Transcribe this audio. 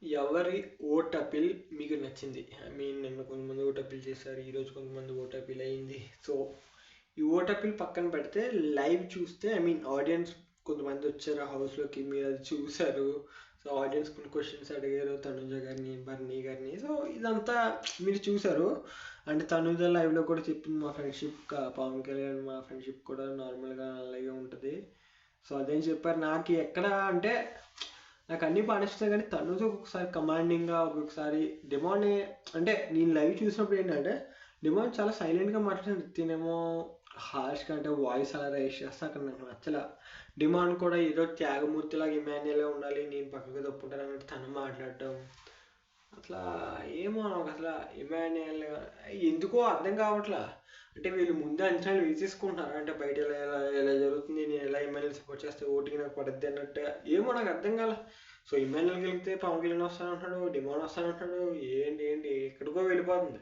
ఎవరి vote appeal మీకు నచ్చింది? ఐ మీన్ నిన్న కొంతమంది ఓట్ అపీల్ చేశారు, ఈరోజు కొంతమంది ఓట్ అపీల్ అయింది. సో ఈ ఓట్ అపీల్ పక్కన పెడితే లైవ్ చూస్తే ఐ మీన్ ఆడియన్స్ కొంతమంది వచ్చారు హౌస్లోకి, మీరు అది చూశారు. సో ఆడియన్స్ కొన్ని క్వశ్చన్స్ అడిగారు తనుజ గారిని, బర్నీ గారిని. సో ఇదంతా మీరు చూశారు. అంటే తనుజ లైవ్లో కూడా చెప్పింది, మా ఫ్రెండ్షిప్ పవన్ కళ్యాణ్ మా ఫ్రెండ్షిప్ కూడా నార్మల్గా అలాగే ఉంటుంది. సో అదేం చెప్పారు. నాకు ఎక్కడ అంటే నాకు అన్ని పాటిస్తాయి, కానీ తనుజ ఒక్కొక్కసారి కమాండింగ్గా, ఒక్కొక్కసారి డిమాండ్ అంటే నేను లైవ్ చూసినప్పుడు ఏంటంటే డిమాండ్ చాలా సైలెంట్గా మాట్లాడింది. తినేమో హార్ష్గా అంటే వాయిస్ అలా రైస్ చేస్తే అక్కడ నాకు నచ్చలా. డిమాండ్ కూడా ఏదో త్యాగమూర్తిలాగా ఇమాన్యుయలే ఉండాలి, నేను పక్కకు తప్పుంటాను అన్నట్టు తను మాట్లాడటం అట్లా ఏమో నాకు అసలు ఇమాన్యుయల్ ఎందుకో అర్థం కావట్లా. అంటే వీళ్ళు ముందే అంచనాలు వేసేసుకుంటున్నారు, అంటే బయట ఎలా ఎలా ఎలా జరుగుతుంది, నేను ఎలా ఇమాన్యుయల్ సపోర్ట్ చేస్తే ఓటింగ్ నాకు పడద్ది అన్నట్టు. ఏమో నాకు అర్థం కాల. సో ఇమాన్యుయల్ గెలిగితే పవన్ కళ్యాణ్ వస్తానంటున్నాడు, డిమాండ్ వస్తానంటున్నాడు, ఏంటి ఏంటి ఎక్కడికో వెళ్ళిపోతుంది.